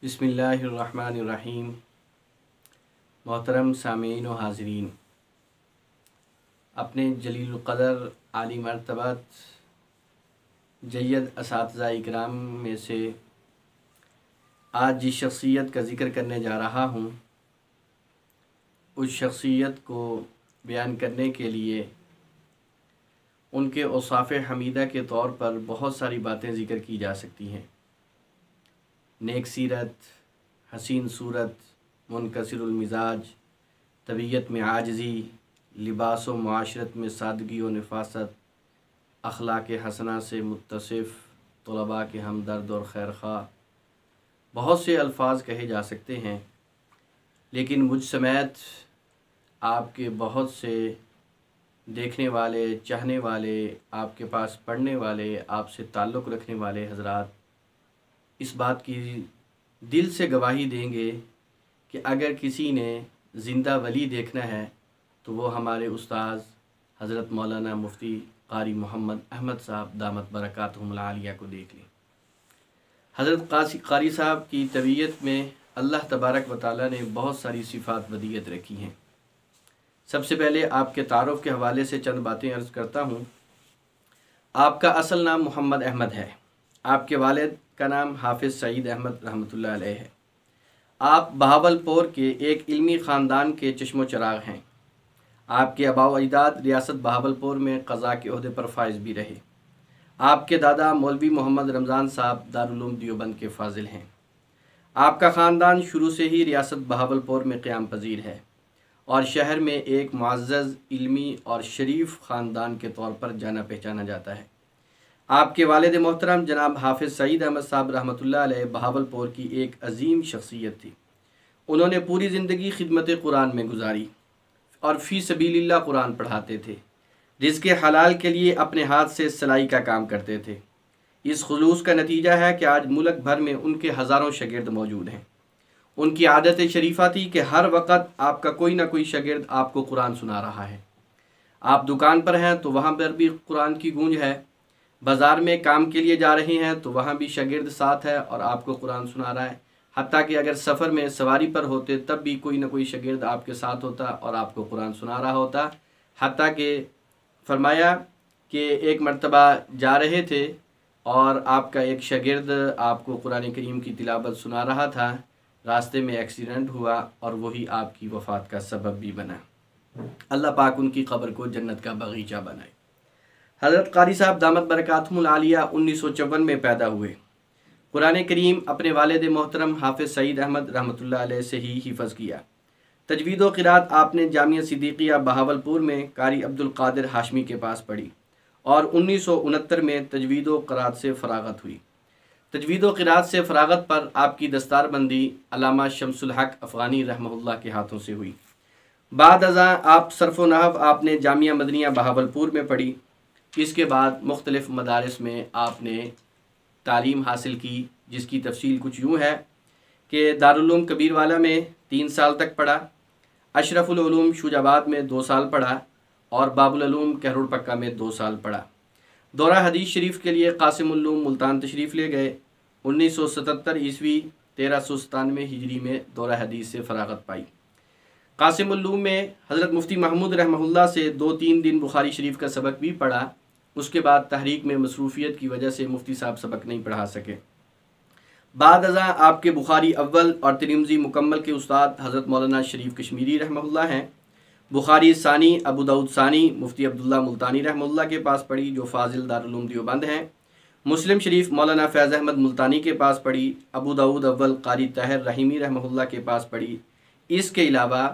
बिस्मिल्लाहिर्रहमानिर्रहीम। मोहतरम सामीन व हाज़रीन, अपने जलील क़दर आली मर्तबत जय्यद असातिज़ा इकराम में से आज जिस शख्सियत का ज़िक्र करने जा रहा हूँ, उस शख्सियत को बयान करने के लिए उनके औसाफ़ हमीदा के तौर पर बहुत सारी बातें ज़िक्र की जा सकती हैं। नेक सीरत, हसीन सूरत, मुनकसिरुल मिजाज, तबीयत में आजिज़ी, लिबास व मुआशरत में सादगी व नफासत, अखलाक हसना से मुत्तसिफ़, तलबा के हमदर्द और खैरख़्वाह, बहुत से अल्फाज कहे जा सकते हैं। लेकिन मुझ समेत आपके बहुत से देखने वाले, चाहने वाले, आपके पास पढ़ने वाले, आपसे ताल्लुक़ रखने वाले हज़रात इस बात की दिल से गवाही देंगे कि अगर किसी ने ज़िंदा वली देखना है तो वो हमारे उस्ताद हज़रत मौलाना मुफ्ती क़ारी मोहम्मद अहमद साहब दामत बरकातहुमुल आलिया को देख लें। हज़रत क़ारी साहब की तबीयत में अल्लाह तबारक व तआला ने बहुत सारी सिफ़ात वदीयत रखी हैं। सबसे पहले आपके तारुफ़ के हवाले से चंद बातें अर्ज़ करता हूँ। आपका असल नाम मोहम्मद अहमद है। आपके वालिद का नाम हाफिज़ सईद अहमद रहमतुल्लाह अलैह है। आप बहावलपुर के एक इल्मी ख़ानदान के चश्मो चराग़ हैं। आपके आबा व अजदाद रियासत बहावलपुर में क़ज़ा के ओहदे पर फाइज़ भी रहे। आपके दादा मौलवी मोहम्मद रमज़ान साहब दारुल उलूम देवबंद के फ़ाज़िल हैं। आपका ख़ानदान शुरू से ही रियासत बहावलपुर में क़याम पज़ीर है और शहर में एक मुअज़्ज़ज़, इल्मी और शरीफ ख़ानदान के तौर पर जाना पहचाना जाता है। आपके वालिद मोहतरम जनाब हाफिज़ सईद अहमद साहब रहमतुल्लाह अलैह बहावलपुर की एक अजीम शख्सियत थी। उन्होंने पूरी ज़िंदगी खिदमत कुरान में गुजारी और फ़ी सबीलिल्लाह कुरान पढ़ाते थे। रिज़्क़े हलाल के लिए अपने हाथ से सिलाई का काम करते थे। इस खुलूस का नतीजा है कि आज मुल्क भर में उनके हज़ारों शागिर्द मौजूद हैं। उनकी आदत शरीफ़ा थी कि हर वक़्त आपका कोई ना कोई शागिर्द आपको कुरान सुना रहा है। आप दुकान पर हैं तो वहाँ पर भी कुरान की गूंज है। बाज़ार में काम के लिए जा रहे हैं तो वहाँ भी शागिर्द साथ है और आपको कुरान सुना रहा है। हत्ता कि अगर सफ़र में सवारी पर होते तब भी कोई ना कोई शागिर्द आपके साथ होता और आपको कुरान सुना रहा होता। हत्ता कि फरमाया कि एक मर्तबा जा रहे थे और आपका एक शागिर्द आपको कुरान करीम की तिलावत सुना रहा था। रास्ते में एक्सीडेंट हुआ और वही आपकी वफ़ात का सबब भी बना। अल्लाह पाक उनकी क़ब्र को जन्नत का बगीचा बनाए। हज़रत क़ारी साहब दामत बरकातहुमुल आलिया 1954 में पैदा हुए। कुरान करीम अपने वालिद मोहतरम हाफिज़ सईद अहमद रहमतुल्लाह अलैह से ही हिफ़्ज़ किया। तजवीद व क़िराअत आपने जामिया सिद्दीक़िया बहावलपुर में क़ारी अब्दुल क़ादिर हाशमी के पास पढ़ी और 1969 में तजवीद व क़िराअत से फ़राग़त हुई। तजवीद व क़िराअत से फ़राग़त पर आपकी दस्तारबंदी अल्लामा शम्सुल हक़ अफ़ग़ानी रहमहुल्लाह के हाथों से हुई। बाद अज़ां आप सर्फ़ व नहव आपने जामिया मदनिया बहावलपुर में पढ़ी। इसके बाद मुख्तलिफ़ मदारिस में आपने तालीम हासिल की, जिसकी तफसील कुछ यूँ है कि दारुल उलूम कबीरवाला में 3 साल तक पढ़ा, अशरफुल उलूम शुजाबाद में 2 साल पढ़ा और बाबुल उलूम कहरुड़ पक्का में 2 साल पढ़ा। दौरा हदीस शरीफ के लिए कासिमुल उलूम मुल्तान तशरीफ़ ले गए। 1977 ईस्वी 1397 हिजरी में दौरा हदीस से फ़राग़त पाई। कासिमुल उलूम में हज़रत मुफ्ती महमूद रहमहुल्लाह से 2-3 दिन बुखारी शरीफ का सबक भी पढ़ा। उसके बाद तहरीक में मसरूफ़ियत की वजह से मुफ्ती साहब सबक नहीं पढ़ा सके। बाद अज़ां आपके बुखारी अव्वल और तिरमिज़ी मुकम्मल के उस्ताद हज़रत मौलाना शरीफ कश्मीरी रहमहुल्लाह हैं। बुखारी सानी अबू दाऊद सानी मुफ्ती अब्दुल्ला मुल्तानी रहमहुल्लाह के पास पढ़ी, जो फ़ाज़िल दारुल उलूम देवबंद हैं। मुस्लिम शरीफ मौलाना फ़ैज़ अहमद मुल्तानी के पास पढ़ी। अबू दाऊद अव्वल क़ारी ताहिर रहीमी रहमहुल्लाह के पास पढ़ी। इसके अलावा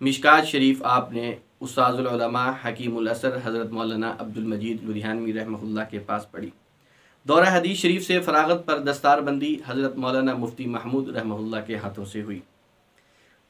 मिशकात शरीफ आपने उस्ताज़ुल उलमा हकीमुल असर हज़रत मौलाना अब्दुल मजीद लुधियानवी रहमहुल्लाह के पास पढ़ी। दौरा हदीस शरीफ से फ़राग़त पर दस्तारबंदी हज़रत मौलाना मुफ्ती महमूद रहमहुल्लाह के हाथों से हुई।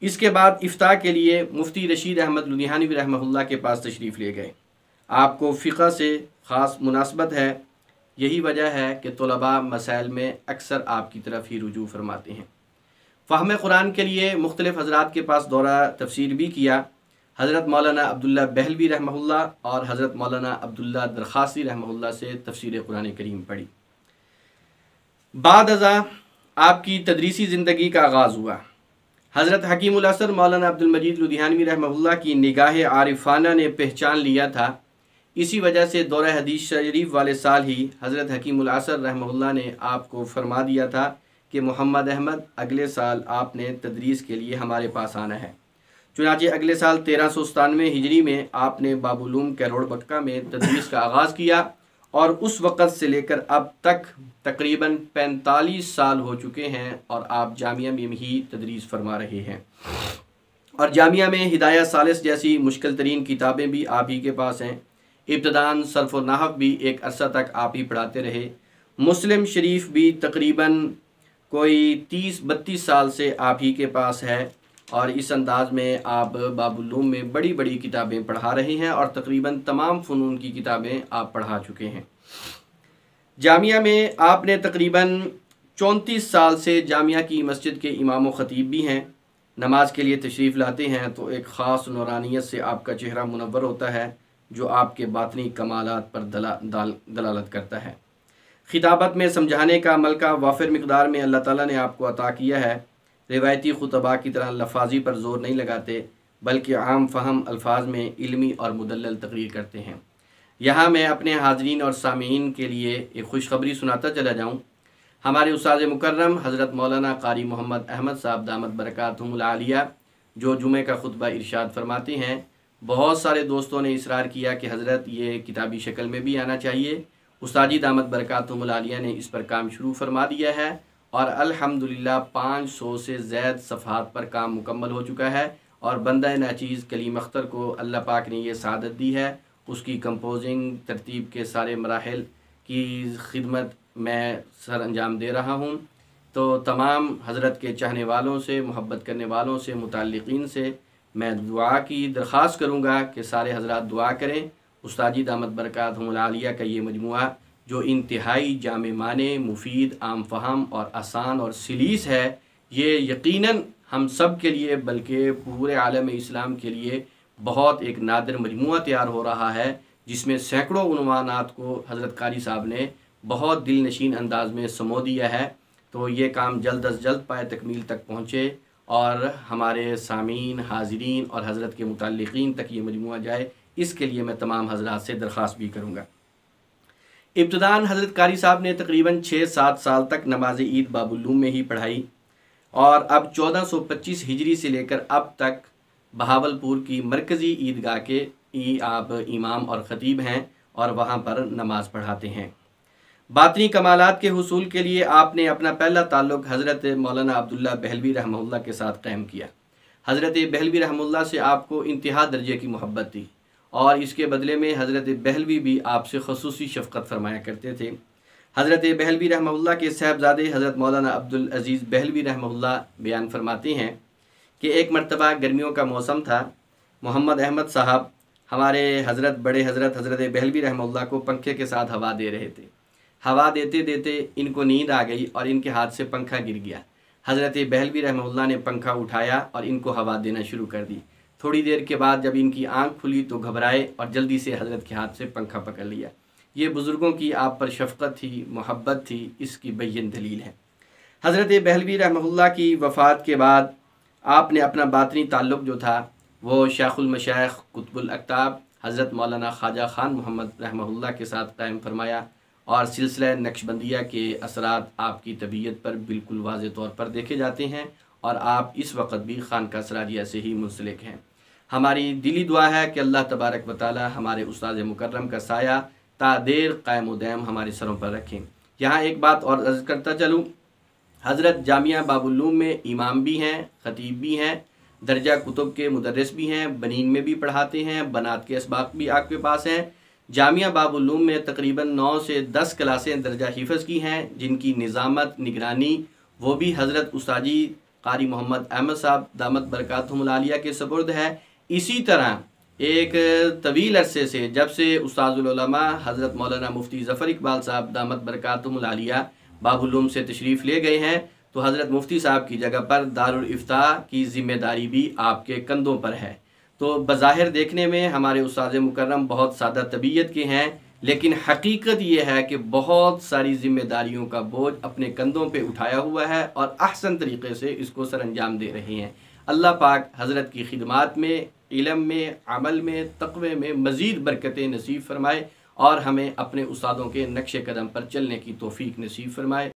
इसके बाद इफ्ता के लिए मुफ्ती रशीद अहमद लुधियानवी रहमहुल्लाह के पास तशरीफ़ ले गए। आपको फ़िक़्ह से ख़ास मुनासबत है, यही वजह है कि तलबा मसाइल में अक्सर आपकी तरफ ही रुजू फरमाते हैं। फ़हम कुरान के लिए मुख्तलिफ़ हज़रात के पास दौरा तफसीर भी किया। हज़रत मौलाना अब्दुल्ला बहलवी रहमहुल्लाह और हज़रत मौलाना अब्दुल्ला दरखासी रहमहुल्लाह से तफसीर कुरान करीम पढ़ी। बाद अज़ां आपकी तदरीसी ज़िंदगी का आगाज़ हुआ। हज़रत हकीमुल असर मौलाना अब्दुल मजीद लुधियानवी रहमहुल्लाह की निगाह आरिफाना ने पहचान लिया था। इसी वजह से दौरा हदीस शरीफ वाले साल ही हज़रत हकीमुल असर रहमहुल्लाह ने आपको फरमा दिया था कि मोहम्मद अहमद अगले साल आपने तदरीस के लिए हमारे पास आना है। चुनांचे अगले साल 1397 हिजरी में आपने बाबुलूम कैरोड़ बक्का में तदरीस का आगाज़ किया और उस वक़्त से लेकर अब तक तकरीबन 45 साल हो चुके हैं और आप जामिया में ही तदरीस फरमा रहे हैं। और जामिया में हिदायत सालिस जैसी मुश्किल तरीन किताबें भी आप ही के पास हैं। इब्तदान सर्फ़ व नहव भी एक अरसा तक आप ही पढ़ाते रहे। मुस्लिम शरीफ भी तकरीबन कोई 30-32 साल से आप ही के पास है और इस अंदाज में आप बाबुलूम में बड़ी बड़ी किताबें पढ़ा रहे हैं और तकरीबन तमाम फ़नून की किताबें आप पढ़ा चुके हैं। जामिया में आपने तकरीबन 34 साल से जामिया की मस्जिद के इमाम व ख़तीब भी हैं। नमाज के लिए तशरीफ़ लाते हैं तो एक ख़ास नूरानियत से आपका चेहरा मुनव्वर होता है जो आपके बातनी कमालात पर दलालत करता है। खिताबत में समझाने का अमल का वाफिर मिक़दार में अल्लाह ताला ने आपको अता किया है। रिवायती खुतबा की तरह लफाजी पर ज़ोर नहीं लगाते बल्कि आम फ़हम अल्फाज में इल्मी और मुदल्लल तकरीर करते हैं। यहाँ मैं अपने हाज़रीन और सामीन के लिए एक खुशखबरी सुनाता चला जाऊँ। हमारे उस्ताद मुकर्रम हज़रत मौलाना क़ारी मोहम्मद अहमद साहब दामत बरकातहुमुल आलिया जो जुमे का खुतबा इरशाद फरमाते हैं, बहुत सारे दोस्तों ने इसरार किया कि हज़रत ये किताबी शक्ल में भी आना चाहिए। उस्ताद जी दामत बरकातहुमुल आलिया ने इस पर काम शुरू फरमा दिया है और अल्हम्दुलिल्लाह 500 से ज़्यादा सफ़हात पर काम मुकम्मल हो चुका है और बंदा नाचीज़ कलीम अख्तर को अल्लाह पाक ने ये सादत दी है। उसकी कंपोजिंग तरतीब के सारे मराहिल की खिदमत मैं सर अंजाम दे रहा हूँ। तो तमाम हज़रत के चाहने वालों से, मोहब्बत करने वालों से, मुताल्लिक़ीन से मैं दुआ की दरख्वास्त करूँगा कि सारे हज़रात दुआ करें। उस्ताद जी दामत बरकातहुमुल आलिया का ये मजमुआ जो इंतहाई जामे माने, मुफीद, आम फ़हम और आसान और सलीस है, ये यकीनन हम सब के लिए बल्कि पूरे आलम इस्लाम के लिए बहुत एक नादिर मजमुआ तैयार हो रहा है जिसमें सैकड़ों उन्वानात को हज़रत क़ारी साहब ने बहुत दिल नशीन अंदाज में समो दिया है। तो ये काम जल्द अज जल्द पाए तकमील तक पहुँचे और हमारे सामीन, हाज़रीन और हज़रत के मुताल्लिक़ीन तक ये मजमुआ जाए, इसके लिए मैं तमाम हज़रात से दरख्वास्त भी करूँगा। इब्तिदान हज़रत क़ारी साहब ने तकरीबन 6-7 साल तक नमाज ईद बाबुलूम में ही पढ़ाई और अब 1425 हिजरी से लेकर अब तक बहावलपुर की मरकज़ी ईदगाह के आप इमाम और ख़तीब हैं और वहाँ पर नमाज़ पढ़ाते हैं। बातनी कमालात के हुसूल के लिए आपने अपना पहला ताल्लुक़ हज़रत मौलाना अब्दुल्ला बहलवी रहमहुल्लाह के साथ क़ायम किया। हज़रत बहलवी रहमहुल्लाह से आपको इंतहा दर्जे की मोहब्बत थी और इसके बदले में हज़रत बहलवी भी आपसे ख़ुसूसी शफ़क़त फ़रमाया करते थे। हज़रत बहलवी रहमहुल्लाह के साहबज़ादे हज़रत मौलाना अब्दुल अज़ीज़ बहलवी रहमहुल्लाह बयान फरमाते हैं कि एक मरतबा गर्मियों का मौसम था। मोहम्मद अहमद साहब हमारे बड़े हज़रत बहलवी रहमहुल्लाह को पंखे के साथ हवा दे रहे थे। हवा देते देते इनको नींद आ गई और इनके हाथ से पंखा गिर गया। हज़रत बहलवी रहमहुल्लाह ने पंखा उठाया और इनको हवा देना शुरू कर दी। थोड़ी देर के बाद जब इनकी आंख खुली तो घबराए और जल्दी से हज़रत के हाथ से पंखा पकड़ लिया। ये बुज़ुर्गों की आप पर शफ़क़त थी, मोहब्बत थी, इसकी बैयन दलील है। हज़रत बहलवी रहमहुल्लाह की वफ़ात के बाद आपने अपना बातनी ताल्लुक़ जो था वो शेख़ुल मशाइख़ कुतुबुल अक़ताब हज़रत मौलाना ख्वाजा ख़ान मोहम्मद रहमहुल्लाह के साथ क़ायम फरमाया और सिलसिला नक्शबंदिया के असरात आपकी तबीयत पर बिल्कुल वाज़े तौर पर देखे जाते हैं और आप इस वक्त भी खानका सराजिया से ही मुंसलिक हैं। हमारी दिली दुआ है कि अल्लाह तबारक व तआला हमारे उस्ताद मुकर्रम का साया तादेर कायम व दायम हमारे सरों पर रखें। यहाँ एक बात और अर्ज़ करता चलूँ, हज़रत जामिया बाबुलूम में इमाम भी हैं, ख़तीब भी हैं, दर्जा कुतुब के मुदर्रिस भी हैं, बनीन में भी पढ़ाते हैं, बनात के असबाक भी आपके पास हैं। जामिया बाबुलूम में तकरीबन 9 से 10 क्लासें दर्जा हिफ़्ज़ की हैं जिनकी निज़ामत निगरानी वो भी हज़रत उस्तादी क़ारी मोहम्मद अहमद साहब दामत बरकातहुमुल आलिया के सपुर्द है। इसी तरह एक तवील अरसे से जब से उस्तादुल उलमा हज़रत मौलाना मुफ्ती ज़फ़र इकबाल साहब दामत बरकातहुमुल आलिया बाबुलूम से तशरीफ़ ले गए हैं तो हज़रत मुफ्ती साहब की जगह पर दारुल इफ्ता की ज़िम्मेदारी भी आपके कंधों पर है। तो बज़ाहिर देखने में हमारे उस्ताद मुकर्रम बहुत सादा तबीयत के हैं, लेकिन हकीकत ये है कि बहुत सारी ज़िम्मेदारियों का बोझ अपने कंधों पे उठाया हुआ है और अहसन तरीक़े से इसको सरअंजाम दे रहे हैं। अल्लाह पाक हज़रत की खिदमत में, इल्म में, अमल में, तक़वे में मज़ीद बरकतें नसीब फ़रमाए और हमें अपने उस्तादों के नक्श कदम पर चलने की तौफ़ीक नसीब फ़रमाए।